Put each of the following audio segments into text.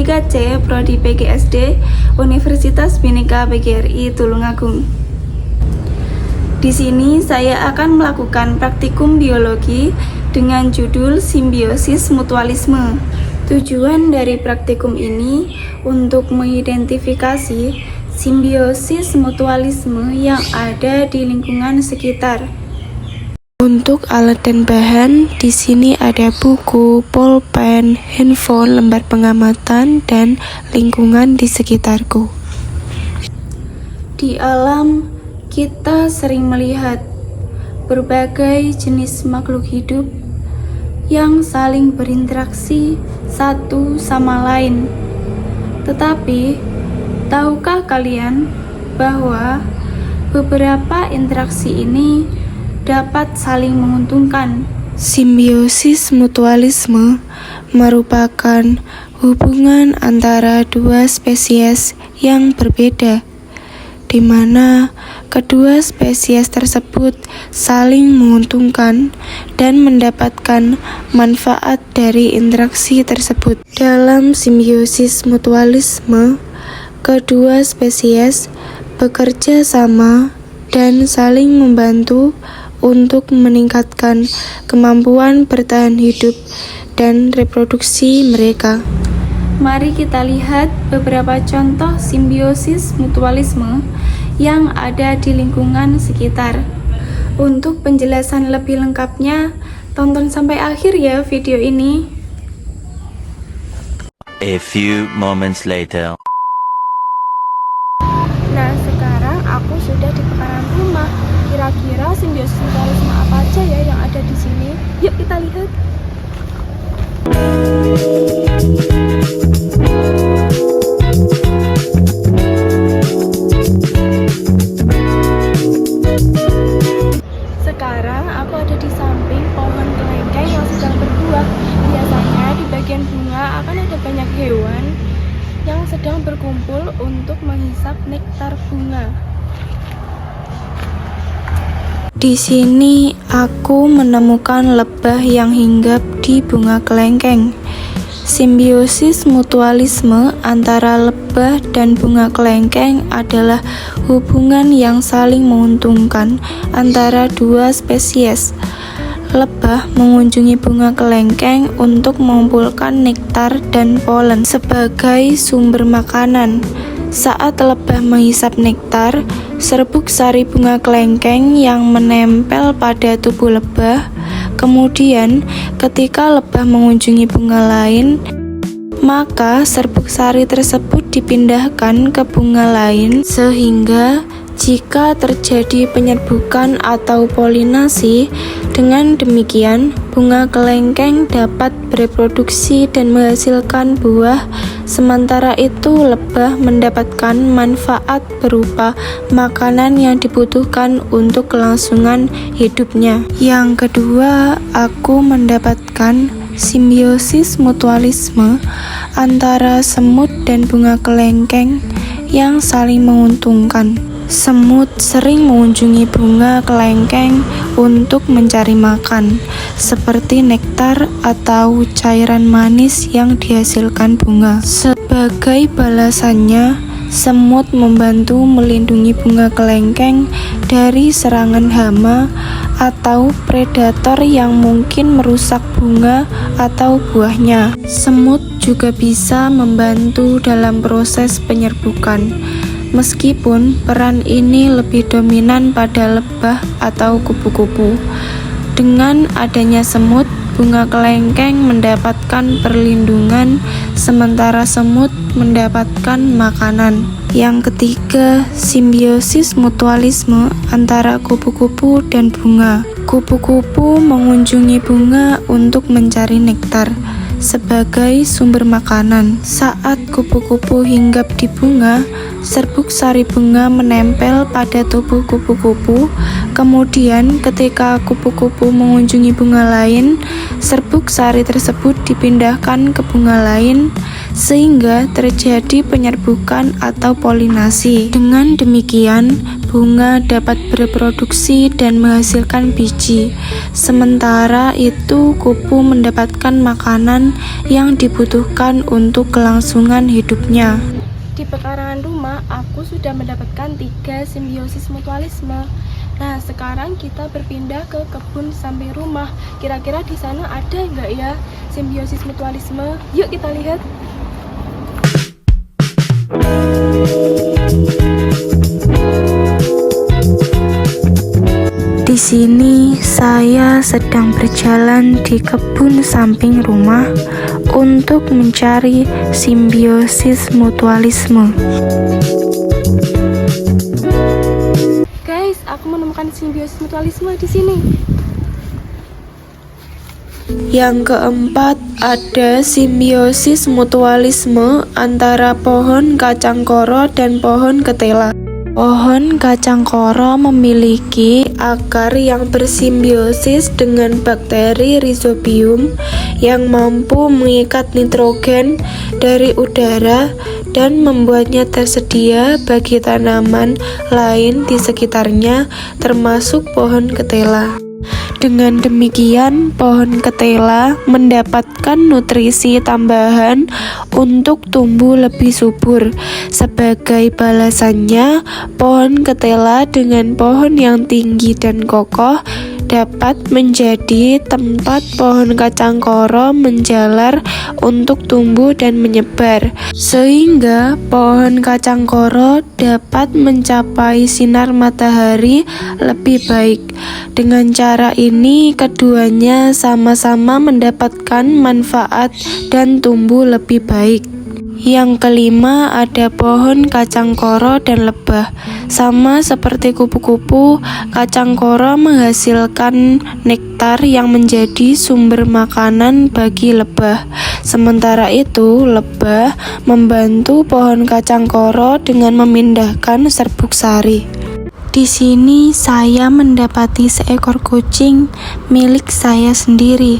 3C Prodi PGSD Universitas Bhinneka PGRI Tulungagung. Di sini saya akan melakukan praktikum biologi dengan judul simbiosis mutualisme. Tujuan dari praktikum ini untuk mengidentifikasi simbiosis mutualisme yang ada di lingkungan sekitar. Untuk alat dan bahan, di sini ada buku, pulpen, handphone, lembar pengamatan, dan lingkungan di sekitarku. Di alam, kita sering melihat berbagai jenis makhluk hidup yang saling berinteraksi satu sama lain. Tetapi, tahukah kalian bahwa beberapa interaksi ini dapat saling menguntungkan? Simbiosis mutualisme merupakan hubungan antara dua spesies yang berbeda, di mana kedua spesies tersebut saling menguntungkan dan mendapatkan manfaat dari interaksi tersebut. Dalam simbiosis mutualisme, kedua spesies bekerja sama dan saling membantu untuk meningkatkan kemampuan bertahan hidup dan reproduksi mereka. Mari kita lihat beberapa contoh simbiosis mutualisme yang ada di lingkungan sekitar. Untuk penjelasan lebih lengkapnya, tonton sampai akhir ya video ini. A few moments later. Nah, sekarang aku sudah di pekarangan rumah. Kira-kira simbiosis mutualisme apa aja ya yang ada di sini? Yuk kita lihat. Sekarang aku ada di samping pohon kelengkeng yang sedang berbuah. Biasanya di bagian bunga akan ada banyak hewan yang sedang berkumpul untuk menghisap nektar bunga. Di sini aku menemukan lebah yang hinggap di bunga kelengkeng. Simbiosis mutualisme antara lebah dan bunga kelengkeng adalah hubungan yang saling menguntungkan antara dua spesies. Lebah mengunjungi bunga kelengkeng untuk mengumpulkan nektar dan polen sebagai sumber makanan. Saat lebah menghisap nektar, serbuk sari bunga kelengkeng yang menempel pada tubuh lebah. Kemudian, ketika lebah mengunjungi bunga lain, maka serbuk sari tersebut dipindahkan ke bunga lain, sehingga jika terjadi penyerbukan atau polinasi, dengan demikian bunga kelengkeng dapat bereproduksi dan menghasilkan buah. Sementara itu lebah mendapatkan manfaat berupa makanan yang dibutuhkan untuk kelangsungan hidupnya. Yang kedua, aku mendapatkan simbiosis mutualisme antara semut dan bunga kelengkeng yang saling menguntungkan. Semut sering mengunjungi bunga kelengkeng untuk mencari makan, seperti nektar atau cairan manis yang dihasilkan bunga. Sebagai balasannya, semut membantu melindungi bunga kelengkeng dari serangan hama atau predator yang mungkin merusak bunga atau buahnya. Semut juga bisa membantu dalam proses penyerbukan. Meskipun peran ini lebih dominan pada lebah atau kupu-kupu. Dengan adanya semut, bunga kelengkeng mendapatkan perlindungan, sementara semut mendapatkan makanan. Yang ketiga, simbiosis mutualisme antara kupu-kupu dan bunga. Kupu-kupu mengunjungi bunga untuk mencari nektar sebagai sumber makanan. Saat kupu-kupu hinggap di bunga, serbuk sari bunga menempel pada tubuh kupu-kupu. Kemudian ketika kupu-kupu mengunjungi bunga lain, serbuk sari tersebut dipindahkan ke bunga lain, sehingga terjadi penyerbukan atau polinasi. Dengan demikian, bunga dapat bereproduksi dan menghasilkan biji. Sementara itu, kupu mendapatkan makanan yang dibutuhkan untuk kelangsungan hidupnya. Di pekarangan rumah, aku sudah mendapatkan 3 simbiosis mutualisme. Nah, sekarang kita berpindah ke kebun samping rumah. Kira-kira di sana ada nggak ya simbiosis mutualisme? Yuk kita lihat. Di sini saya sedang berjalan di kebun samping rumah untuk mencari simbiosis mutualisme. Guys, aku menemukan simbiosis mutualisme di sini. Yang keempat, ada simbiosis mutualisme antara pohon kacang koro dan pohon ketela. Pohon kacang koro memiliki akar yang bersimbiosis dengan bakteri Rhizobium yang mampu mengikat nitrogen dari udara dan membuatnya tersedia bagi tanaman lain di sekitarnya, termasuk pohon ketela. Dengan demikian, pohon ketela mendapatkan nutrisi tambahan untuk tumbuh lebih subur. Sebagai balasannya, pohon ketela dengan pohon yang tinggi dan kokoh dapat menjadi tempat pohon kacang koro menjalar untuk tumbuh dan menyebar, sehingga pohon kacang koro dapat mencapai sinar matahari lebih baik. Dengan cara ini, keduanya sama-sama mendapatkan manfaat dan tumbuh lebih baik. Yang kelima, ada pohon kacang koro dan lebah. Sama seperti kupu-kupu, kacang koro menghasilkan nektar yang menjadi sumber makanan bagi lebah. Sementara itu, lebah membantu pohon kacang koro dengan memindahkan serbuk sari. Di sini saya mendapati seekor kucing milik saya sendiri.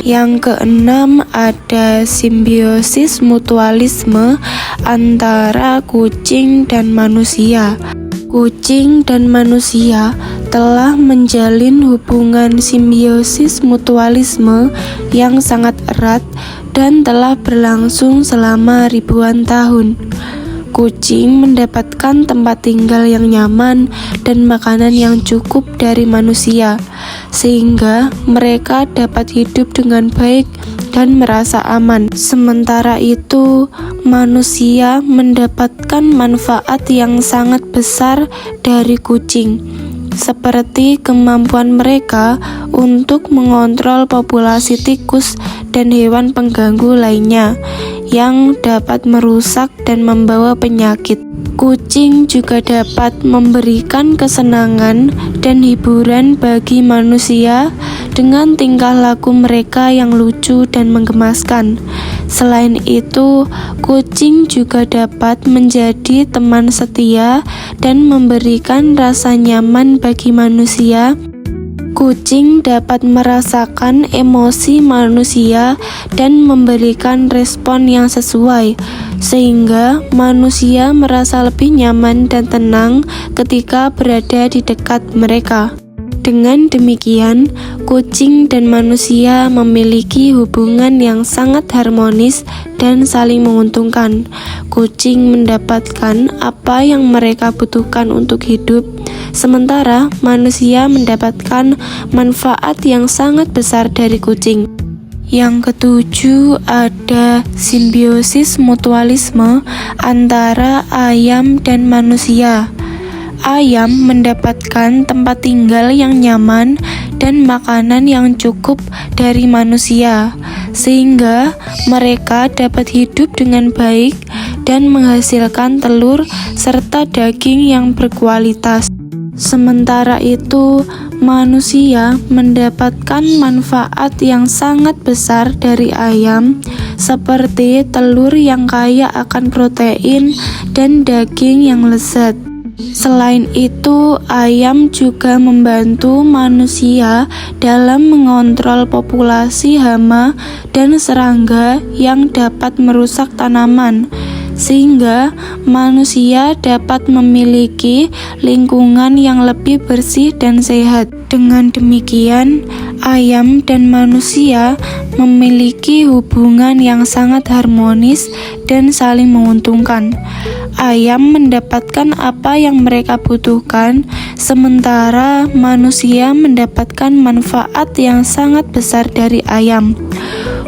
Yang keenam, ada simbiosis mutualisme antara kucing dan manusia. Kucing dan manusia telah menjalin hubungan simbiosis mutualisme yang sangat erat dan telah berlangsung selama ribuan tahun. Kucing mendapatkan tempat tinggal yang nyaman dan makanan yang cukup dari manusia, sehingga mereka dapat hidup dengan baik dan merasa aman. Sementara itu, manusia mendapatkan manfaat yang sangat besar dari kucing, seperti kemampuan mereka untuk mengontrol populasi tikus dan hewan pengganggu lainnya yang dapat merusak dan membawa penyakit. Kucing juga dapat memberikan kesenangan dan hiburan bagi manusia dengan tingkah laku mereka yang lucu dan menggemaskan. Selain itu, kucing juga dapat menjadi teman setia dan memberikan rasa nyaman bagi manusia. Kucing dapat merasakan emosi manusia dan memberikan respon yang sesuai, sehingga manusia merasa lebih nyaman dan tenang ketika berada di dekat mereka. Dengan demikian, kucing dan manusia memiliki hubungan yang sangat harmonis dan saling menguntungkan. Kucing mendapatkan apa yang mereka butuhkan untuk hidup, sementara manusia mendapatkan manfaat yang sangat besar dari kucing. Yang ketujuh, ada simbiosis mutualisme antara ayam dan manusia. Ayam mendapatkan tempat tinggal yang nyaman dan makanan yang cukup dari manusia, sehingga mereka dapat hidup dengan baik dan menghasilkan telur serta daging yang berkualitas. Sementara itu, manusia mendapatkan manfaat yang sangat besar dari ayam, seperti telur yang kaya akan protein dan daging yang lezat. Selain itu, ayam juga membantu manusia dalam mengontrol populasi hama dan serangga yang dapat merusak tanaman, sehingga manusia dapat memiliki lingkungan yang lebih bersih dan sehat. Dengan demikian, ayam dan manusia memiliki hubungan yang sangat harmonis dan saling menguntungkan. Ayam mendapatkan apa yang mereka butuhkan, sementara manusia mendapatkan manfaat yang sangat besar dari ayam.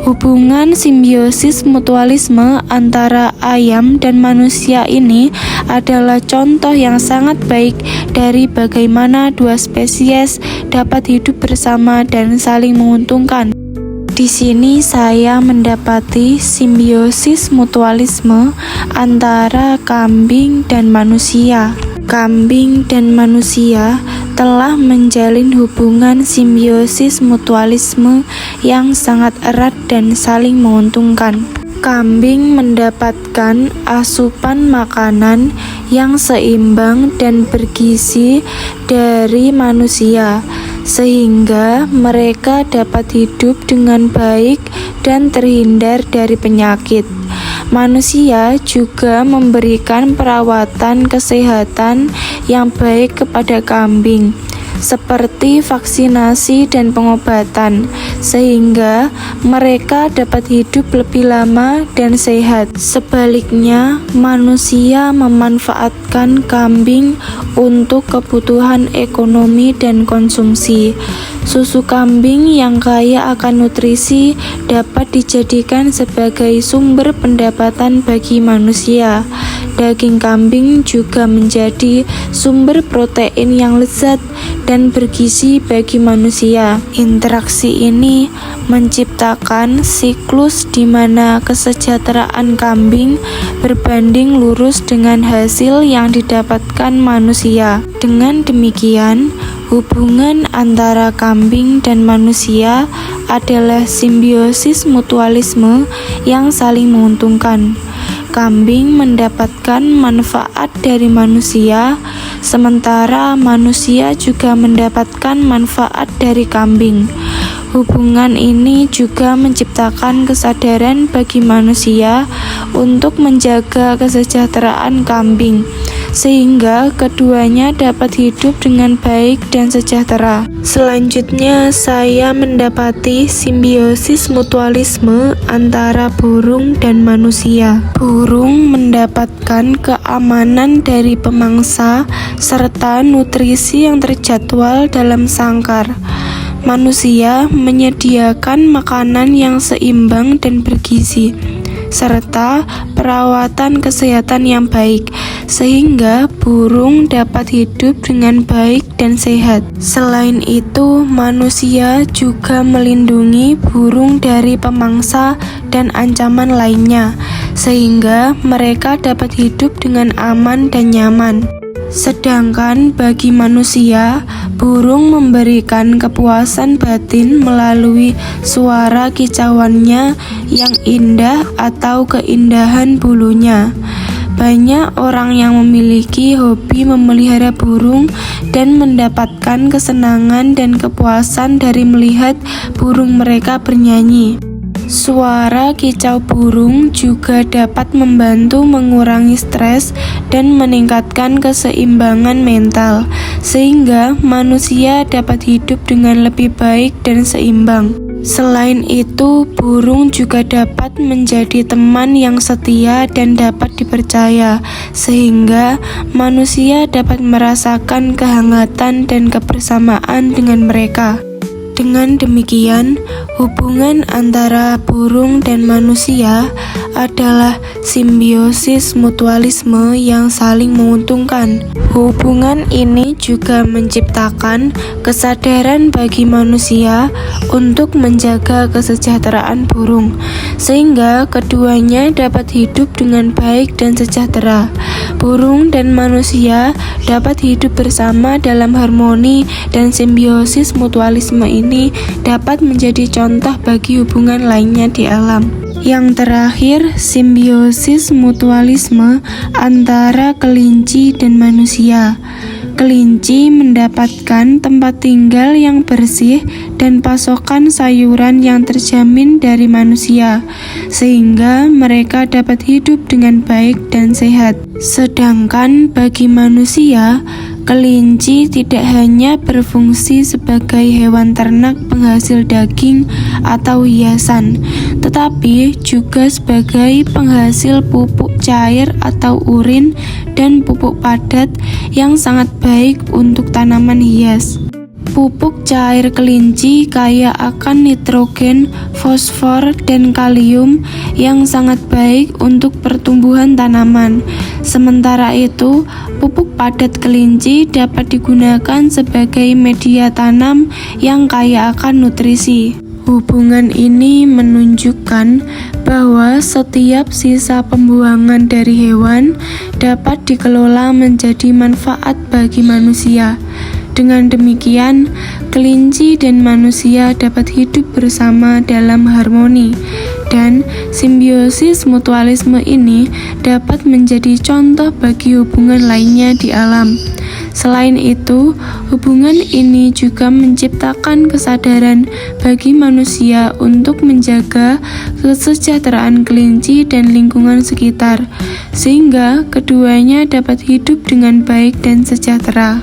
Hubungan simbiosis mutualisme antara ayam dan manusia ini adalah contoh yang sangat baik dari bagaimana dua spesies dapat hidup bersama dan saling menguntungkan. Di sini saya mendapati simbiosis mutualisme antara kambing dan manusia. Kambing dan manusia telah menjalin hubungan simbiosis mutualisme yang sangat erat dan saling menguntungkan. Kambing mendapatkan asupan makanan yang seimbang dan bergizi dari manusia, sehingga mereka dapat hidup dengan baik dan terhindar dari penyakit. Manusia juga memberikan perawatan kesehatan yang baik kepada kambing, seperti vaksinasi dan pengobatan, sehingga mereka dapat hidup lebih lama dan sehat. Sebaliknya, manusia memanfaatkan kambing untuk kebutuhan ekonomi dan konsumsi. Susu kambing yang kaya akan nutrisi dapat dijadikan sebagai sumber pendapatan bagi manusia. Daging kambing juga menjadi sumber protein yang lezat dan bergizi bagi manusia. Interaksi ini menciptakan siklus di mana kesejahteraan kambing berbanding lurus dengan hasil yang didapatkan manusia. Dengan demikian, hubungan antara kambing dan manusia adalah simbiosis mutualisme yang saling menguntungkan. Kambing mendapatkan manfaat dari manusia, sementara manusia juga mendapatkan manfaat dari kambing. Hubungan ini juga menciptakan kesadaran bagi manusia untuk menjaga kesejahteraan kambing, sehingga keduanya dapat hidup dengan baik dan sejahtera. Selanjutnya, saya mendapati simbiosis mutualisme antara burung dan manusia. Burung mendapatkan keamanan dari pemangsa serta nutrisi yang terjadwal dalam sangkar. Manusia menyediakan makanan yang seimbang dan bergizi, serta perawatan kesehatan yang baik, sehingga burung dapat hidup dengan baik dan sehat. Selain itu, manusia juga melindungi burung dari pemangsa dan ancaman lainnya, sehingga mereka dapat hidup dengan aman dan nyaman. Sedangkan bagi manusia, burung memberikan kepuasan batin melalui suara kicauannya yang indah atau keindahan bulunya. Banyak orang yang memiliki hobi memelihara burung dan mendapatkan kesenangan dan kepuasan dari melihat burung mereka bernyanyi. Suara kicau burung juga dapat membantu mengurangi stres dan meningkatkan keseimbangan mental, sehingga manusia dapat hidup dengan lebih baik dan seimbang. Selain itu, burung juga dapat menjadi teman yang setia dan dapat dipercaya, sehingga manusia dapat merasakan kehangatan dan kebersamaan dengan mereka. Dengan demikian, hubungan antara burung dan manusia adalah simbiosis mutualisme yang saling menguntungkan. Hubungan ini juga menciptakan kesadaran bagi manusia untuk menjaga kesejahteraan burung, sehingga keduanya dapat hidup dengan baik dan sejahtera. Burung dan manusia dapat hidup bersama dalam harmoni, dan simbiosis mutualisme ini dapat menjadi contoh bagi hubungan lainnya di alam. Yang terakhir, simbiosis mutualisme antara kelinci dan manusia. Kelinci mendapatkan tempat tinggal yang bersih dan pasokan sayuran yang terjamin dari manusia, sehingga mereka dapat hidup dengan baik dan sehat. Sedangkan bagi manusia, kelinci tidak hanya berfungsi sebagai hewan ternak penghasil daging atau hiasan, tetapi juga sebagai penghasil pupuk cair atau urin dan pupuk padat yang sangat baik untuk tanaman hias. Pupuk cair kelinci kaya akan nitrogen, fosfor, dan kalium yang sangat baik untuk pertumbuhan tanaman. Sementara itu, pupuk padat kelinci dapat digunakan sebagai media tanam yang kaya akan nutrisi. Hubungan ini menunjukkan bahwa setiap sisa pembuangan dari hewan dapat dikelola menjadi manfaat bagi manusia. Dengan demikian, kelinci dan manusia dapat hidup bersama dalam harmoni, dan simbiosis mutualisme ini dapat menjadi contoh bagi hubungan lainnya di alam. Selain itu, hubungan ini juga menciptakan kesadaran bagi manusia untuk menjaga kesejahteraan kelinci dan lingkungan sekitar, sehingga keduanya dapat hidup dengan baik dan sejahtera.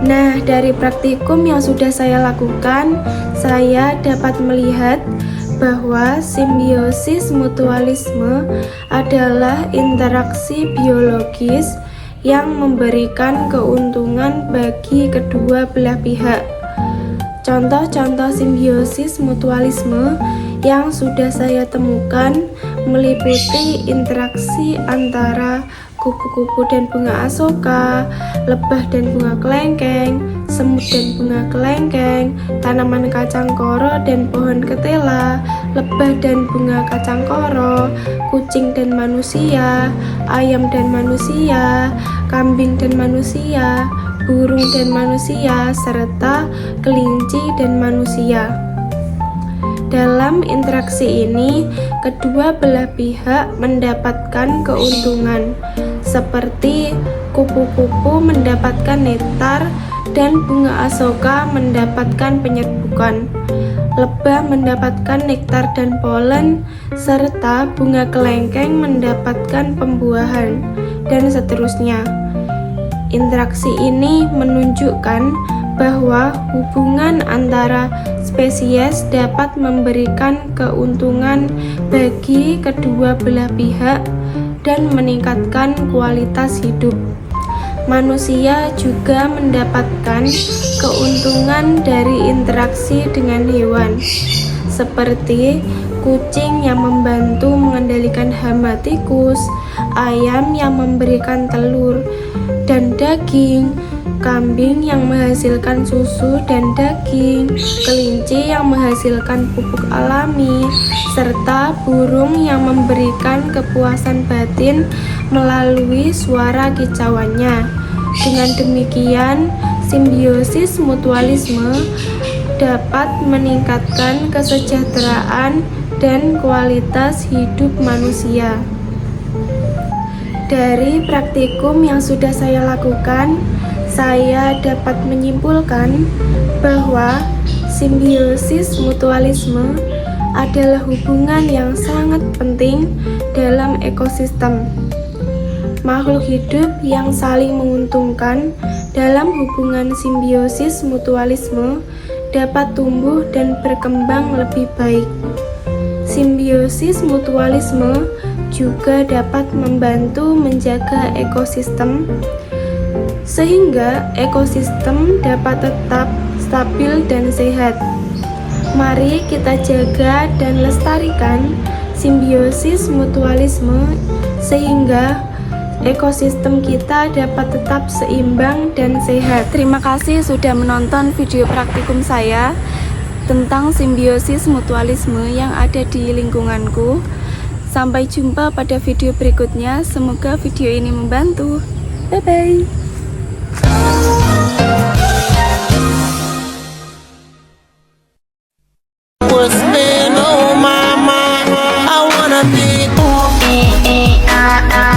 Nah, dari praktikum yang sudah saya lakukan, saya dapat melihat bahwa simbiosis mutualisme adalah interaksi biologis yang memberikan keuntungan bagi kedua belah pihak. Contoh-contoh simbiosis mutualisme yang sudah saya temukan meliputi interaksi antara kupu-kupu dan bunga asoka, lebah dan bunga kelengkeng, semut dan bunga kelengkeng, tanaman kacang koro dan pohon ketela, lebah dan bunga kacang koro, kucing dan manusia, ayam dan manusia, kambing dan manusia, burung dan manusia, serta kelinci dan manusia. Dalam interaksi ini, kedua belah pihak mendapatkan keuntungan, seperti kupu-kupu mendapatkan nektar dan bunga asoka mendapatkan penyerbukan, lebah mendapatkan nektar dan polen, serta bunga kelengkeng mendapatkan pembuahan, dan seterusnya. Interaksi ini menunjukkan bahwa hubungan antara spesies dapat memberikan keuntungan bagi kedua belah pihak dan meningkatkan kualitas hidup. Manusia juga mendapatkan keuntungan dari interaksi dengan hewan, seperti kucing yang membantu mengendalikan hama tikus, ayam yang memberikan telur dan daging, kambing yang menghasilkan susu dan daging, kelinci yang menghasilkan pupuk alami, serta burung yang memberikan kepuasan batin melalui suara kicauannya. Dengan demikian, simbiosis mutualisme dapat meningkatkan kesejahteraan dan kualitas hidup manusia. Dari praktikum yang sudah saya lakukan, saya dapat menyimpulkan bahwa simbiosis mutualisme adalah hubungan yang sangat penting dalam ekosistem. Makhluk hidup yang saling menguntungkan dalam hubungan simbiosis mutualisme dapat tumbuh dan berkembang lebih baik. Simbiosis mutualisme juga dapat membantu menjaga ekosistem, sehingga ekosistem dapat tetap stabil dan sehat. Mari kita jaga dan lestarikan simbiosis mutualisme sehingga ekosistem kita dapat tetap seimbang dan sehat. Terima kasih sudah menonton video praktikum saya tentang simbiosis mutualisme yang ada di lingkunganku. Sampai jumpa pada video berikutnya. Semoga video ini membantu. Bye-bye. Was been on my mind. I I need. Ooh,